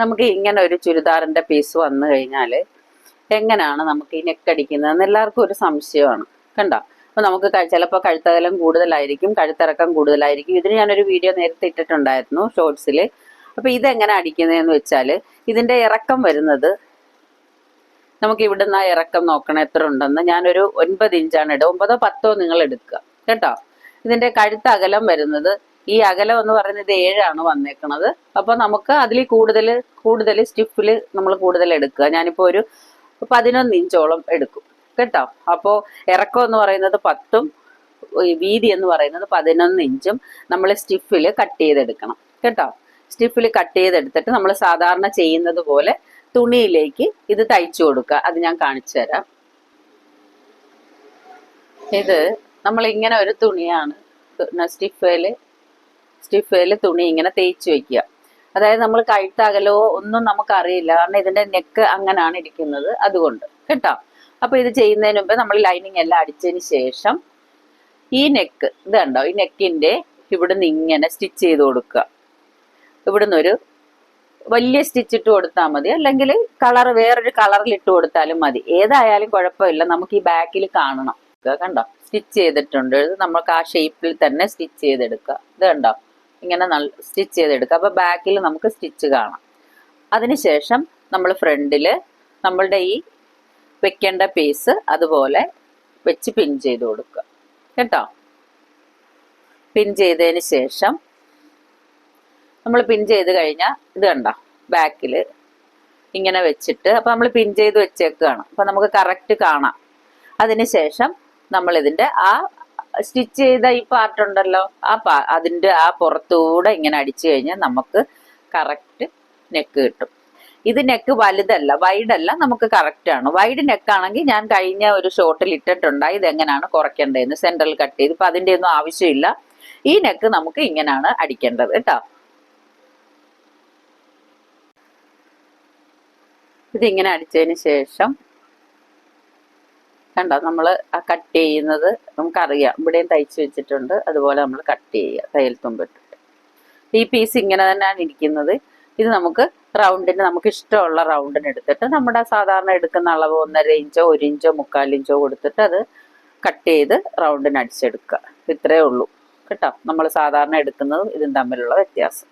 നമുക്ക് ഇങ്ങനെ ഒരു ചുരിദാറിന്റെ പീസ് വന്നു കഴിഞ്ഞാൽ എങ്ങനെയാണ് നമുക്ക് ഈ നെക്ക് അടിക്കുന്നതെന്ന് എല്ലാവർക്കും ഒരു സംശയമാണ്. കണ്ടോ? അപ്പൊ നമുക്ക് ചിലപ്പോൾ കഴുത്തകലം കൂടുതലായിരിക്കും, കഴുത്തിറക്കം കൂടുതലായിരിക്കും. ഇതിന് ഞാനൊരു വീഡിയോ നേരത്തെ ഇട്ടിട്ടുണ്ടായിരുന്നു ഷോർട്സിൽ. അപ്പൊ ഇതെങ്ങനെ അടിക്കുന്നതെന്ന് വെച്ചാൽ, ഇതിന്റെ ഇറക്കം വരുന്നത് നമുക്ക് ഇവിടുന്ന് ആ ഇറക്കം നോക്കണം എത്ര ഉണ്ടെന്ന്. ഞാനൊരു 9 ഇഞ്ചാണ് ഇടുക. 9ഓ 10ഓ നിങ്ങൾ എടുക്കുക കേട്ടോ. ഇതിന്റെ കഴുത്ത് അകലം വരുന്നത്, ഈ അകലം എന്ന് പറയുന്നത് 7 വന്നേക്കണത്. അപ്പൊ നമുക്ക് അതിൽ കൂടുതൽ സ്റ്റിഫിൽ നമ്മൾ കൂടുതൽ എടുക്കുക. ഞാനിപ്പോ ഒരു 11 ഇഞ്ചോളം എടുക്കും കേട്ടോ. അപ്പോൾ ഇറക്കം എന്ന് പറയുന്നത് 10ഉം വീതി എന്ന് പറയുന്നത് 11 ഇഞ്ചും നമ്മൾ സ്റ്റിഫിൽ കട്ട് ചെയ്തെടുക്കണം കേട്ടോ. സ്റ്റിഫിൽ കട്ട് ചെയ്തെടുത്തിട്ട് നമ്മൾ സാധാരണ ചെയ്യുന്നത് പോലെ തുണിയിലേക്ക് ഇത് തയ്ച്ചു കൊടുക്കുക. അത് ഞാൻ കാണിച്ചു തരാം. ഇത് നമ്മൾ ഇങ്ങനെ ഒരു തുണിയാണ് സ്റ്റിഫേല് തുണി ഇങ്ങനെ തേച്ച് വെക്കുക. അതായത് നമ്മൾ കഴുത്തകലോ ഒന്നും നമുക്കറിയില്ല, കാരണം ഇതിന്റെ നെക്ക് അങ്ങനെയാണ് ഇരിക്കുന്നത്, അതുകൊണ്ട് കേട്ടോ. അപ്പൊ ഇത് ചെയ്യുന്നതിന് മുമ്പ് നമ്മൾ ലൈനിങ് എല്ലാം അടിച്ചതിന് ശേഷം ഈ നെക്ക് ഇത് കണ്ടോ, ഈ നെക്കിന്റെ ഇവിടുന്ന് ഇങ്ങനെ സ്റ്റിച്ച് ചെയ്ത് കൊടുക്കുക. ഇവിടുന്ന് ഒരു വലിയ സ്റ്റിച്ച് ഇട്ട് കൊടുത്താൽ മതി, അല്ലെങ്കിൽ വേറൊരു കളറിൽ ഇട്ട് കൊടുത്താലും മതി. ഏതായാലും കുഴപ്പമില്ല, നമുക്ക് ഈ ബാക്കിൽ കാണണം. കണ്ടോ, സ്റ്റിച്ച് ചെയ്തിട്ടുണ്ട്. നമുക്ക് ആ ഷേപ്പിൽ തന്നെ സ്റ്റിച്ച് ചെയ്തെടുക്കുക. ഇത് കണ്ടോ, ഇങ്ങനെ സ്റ്റിച്ച് ചെയ്തെടുക്കുക. അപ്പൊ ബാക്കിൽ നമുക്ക് സ്റ്റിച്ച് കാണാം. അതിനുശേഷം നമ്മൾ ഫ്രണ്ടില് നമ്മളുടെ ഈ വെക്കേണ്ട പീസ് അതുപോലെ വെച്ച് പിൻ ചെയ്ത് കൊടുക്കുക കേട്ടോ. പിൻ ചെയ്തതിന് ശേഷം നമ്മൾ പിൻ ചെയ്ത് കഴിഞ്ഞാൽ ഇത് കണ്ടോ, ബാക്കിൽ ഇങ്ങനെ വെച്ചിട്ട് അപ്പൊ നമ്മൾ പിൻ ചെയ്ത് വെച്ചേക്കുകയാണ്. അപ്പൊ നമുക്ക് കറക്റ്റ് കാണാം. അതിനുശേഷം നമ്മൾ ഇതിന്റെ ആ സ്റ്റിച്ച് ചെയ്ത ഈ പാർട്ട് ഉണ്ടല്ലോ, അതിന്റെ ആ പുറത്തൂടെ ഇങ്ങനെ അടിച്ചു കഴിഞ്ഞാൽ നമുക്ക് കറക്റ്റ് നെക്ക് കിട്ടും. ഇത് നെക്ക് വലുതല്ല, വൈഡല്ല, നമുക്ക് കറക്റ്റ് ആണ്. വൈഡ് നെക്കാണെങ്കിൽ ഞാൻ കഴിഞ്ഞ ഒരു ഷോട്ടിൽ ഇട്ടിട്ടുണ്ടായി ഇതെങ്ങനെയാണ് കുറയ്ക്കേണ്ടതെന്ന്, സെൻട്രൽ കട്ട് ചെയ്ത്. ഇപ്പൊ അതിന്റെ ഒന്നും ആവശ്യമില്ല. ഈ നെക്ക് നമുക്ക് ഇങ്ങനെയാണ് അടിക്കേണ്ടത് കേട്ടോ. ഇതിങ്ങനെ അടിച്ചതിന് ശേഷം കണ്ടോ, നമ്മൾ ആ കട്ട് ചെയ്യുന്നത് നമുക്കറിയാം. ഇവിടെയും തയ്ച്ചു വെച്ചിട്ടുണ്ട്, അതുപോലെ നമ്മൾ കട്ട് ചെയ്യുക തയ്യൽ തുമ്പിട്ടിട്ട്. ഈ പീസ് ഇങ്ങനെ തന്നെയാണ് ഇരിക്കുന്നത്. ഇത് നമുക്ക് റൗണ്ടിന്, നമുക്ക് ഇഷ്ടമുള്ള റൗണ്ടിന് എടുത്തിട്ട് നമ്മുടെ സാധാരണ എടുക്കുന്ന അളവ് 1.5 ഇഞ്ചോ 1 ഇഞ്ചോ 3/4 ഇഞ്ചോ കൊടുത്തിട്ട് അത് കട്ട് ചെയ്ത് റൗണ്ടിന് അടിച്ചെടുക്കുക. ഇത്രയേ ഉള്ളൂ കേട്ടോ, നമ്മൾ സാധാരണ എടുക്കുന്നതും ഇതും തമ്മിലുള്ള വ്യത്യാസം.